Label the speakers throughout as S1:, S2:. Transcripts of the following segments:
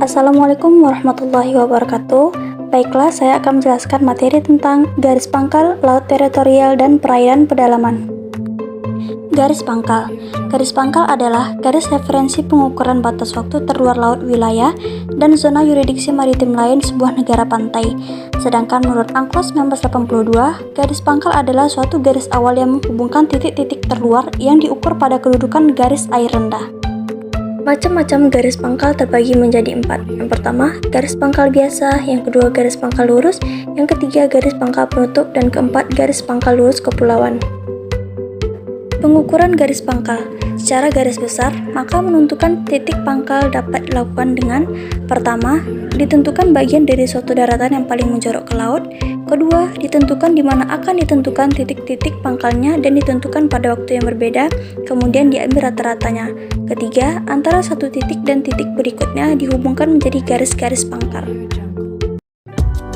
S1: Assalamualaikum warahmatullahi wabarakatuh. Baiklah, saya akan menjelaskan materi tentang garis pangkal, laut teritorial, dan perairan pedalaman. Garis pangkal. Garis pangkal adalah garis referensi pengukuran batas waktu terluar laut wilayah dan zona yurisdiksi maritim lain sebuah negara pantai. Sedangkan menurut UNCLOS 1982, garis pangkal adalah suatu garis awal yang menghubungkan titik-titik terluar yang diukur pada kedudukan garis air rendah. Macam-macam garis pangkal terbagi menjadi 4. Yang pertama, garis pangkal biasa, yang kedua garis pangkal lurus, yang ketiga garis pangkal penutup, dan keempat garis pangkal lurus kepulauan. Pengukuran garis pangkal. Secara garis besar, maka menentukan titik pangkal dapat dilakukan dengan: pertama, ditentukan bagian dari suatu daratan yang paling menjorok ke laut; kedua, ditentukan di mana akan ditentukan titik-titik pangkalnya dan ditentukan pada waktu yang berbeda, kemudian diambil rata-ratanya; ketiga, antara satu titik dan titik berikutnya dihubungkan menjadi garis-garis pangkal.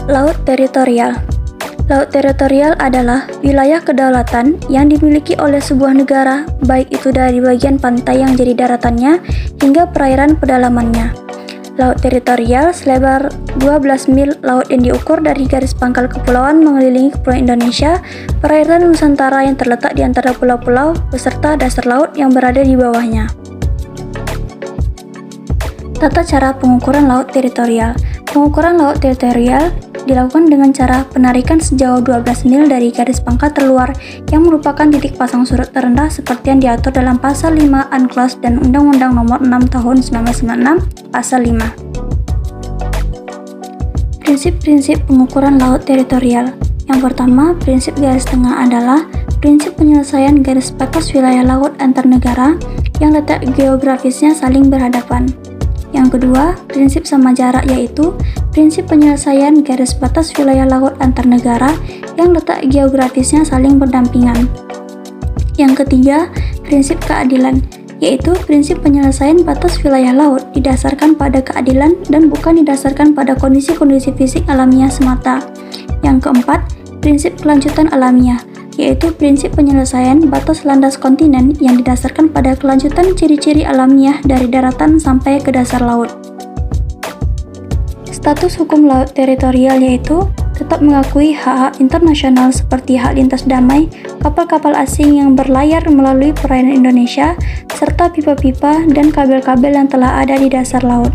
S1: Laut teritorial. Laut teritorial adalah wilayah kedaulatan yang dimiliki oleh sebuah negara, baik itu dari bagian pantai yang jadi daratannya hingga perairan pedalamannya. Laut teritorial selebar 12 mil laut yang diukur dari garis pangkal kepulauan mengelilingi kepulauan Indonesia, perairan Nusantara yang terletak di antara pulau-pulau, beserta dasar laut yang berada di bawahnya. Tata cara pengukuran laut teritorial. Pengukuran laut teritorial dilakukan dengan cara penarikan sejauh 12 mil dari garis pangkal terluar yang merupakan titik pasang surut terendah seperti yang diatur dalam Pasal 5 UNCLOS dan Undang-Undang Nomor 6 Tahun 1996, Pasal 5. Prinsip-prinsip pengukuran laut teritorial. Yang pertama, prinsip garis tengah adalah prinsip penyelesaian garis batas wilayah laut antar negara yang letak geografisnya saling berhadapan. Yang kedua, prinsip sama jarak, yaitu prinsip penyelesaian garis batas wilayah laut antar negara yang letak geografisnya saling berdampingan. Yang ketiga, prinsip keadilan, yaitu prinsip penyelesaian batas wilayah laut didasarkan pada keadilan dan bukan didasarkan pada kondisi-kondisi fisik alamiah semata. Yang keempat, prinsip kelanjutan alamiah, yaitu prinsip penyelesaian batas landas kontinen yang didasarkan pada kelanjutan ciri-ciri alamiah dari daratan sampai ke dasar laut. Status hukum laut teritorial yaitu tetap mengakui hak-hak internasional seperti hak lintas damai, kapal-kapal asing yang berlayar melalui perairan Indonesia, serta pipa-pipa dan kabel-kabel yang telah ada di dasar laut.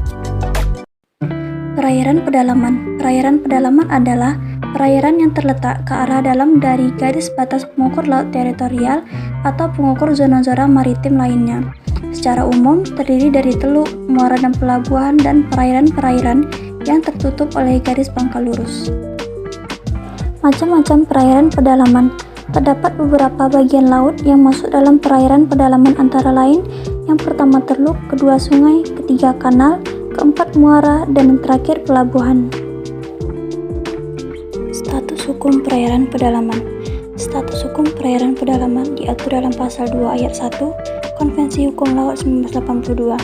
S1: Perairan pedalaman. Perairan pedalaman adalah perairan yang terletak ke arah dalam dari garis batas pengukur laut teritorial atau pengukur zona-zona maritim lainnya. Secara umum, terdiri dari teluk, muara dan pelabuhan, dan perairan-perairan yang tertutup oleh garis pangkal lurus. Macam-macam perairan pedalaman. Terdapat beberapa bagian laut yang masuk dalam perairan pedalaman antara lain: yang pertama teluk, kedua sungai, ketiga kanal, keempat muara, dan yang terakhir pelabuhan. Status hukum perairan pedalaman. Status hukum perairan pedalaman diatur dalam Pasal 2 Ayat 1 Konvensi Hukum Laut 1982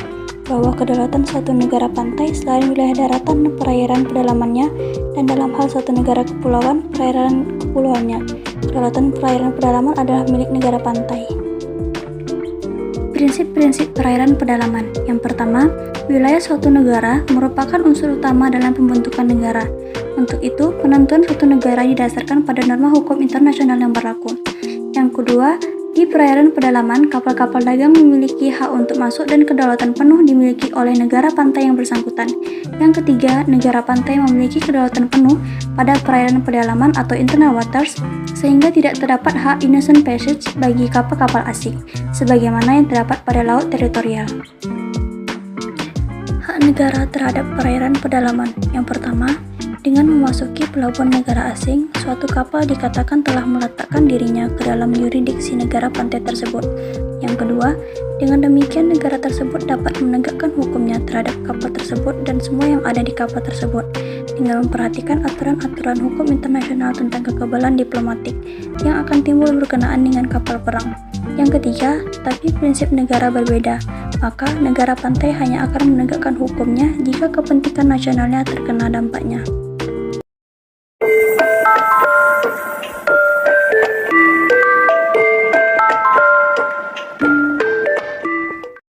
S1: bahwa kedaulatan suatu negara pantai selain wilayah daratan dan perairan pedalamannya, dan dalam hal suatu negara kepulauan, perairan kepulauannya. Kedaulatan perairan pedalaman adalah milik negara pantai. Prinsip-prinsip perairan pedalaman. Yang pertama, wilayah suatu negara merupakan unsur utama dalam pembentukan negara. Untuk itu, penentuan suatu negara didasarkan pada norma hukum internasional yang berlaku. Yang kedua, di perairan pedalaman, kapal-kapal dagang memiliki hak untuk masuk dan kedaulatan penuh dimiliki oleh negara pantai yang bersangkutan. Yang ketiga, negara pantai memiliki kedaulatan penuh pada perairan pedalaman atau internal waters, sehingga tidak terdapat hak innocent passage bagi kapal-kapal asing, sebagaimana yang terdapat pada laut teritorial. Hak negara terhadap perairan pedalaman. Yang pertama, dengan memasuki pelabuhan negara asing, suatu kapal dikatakan telah meletakkan dirinya ke dalam yurisdiksi negara pantai tersebut. Yang kedua, dengan demikian negara tersebut dapat menegakkan hukumnya terhadap kapal tersebut dan semua yang ada di kapal tersebut, dengan memperhatikan aturan-aturan hukum internasional tentang kekebalan diplomatik yang akan timbul berkenaan dengan kapal perang. Yang ketiga, tetapi prinsip negara berbeda, maka negara pantai hanya akan menegakkan hukumnya jika kepentingan nasionalnya terkena dampaknya.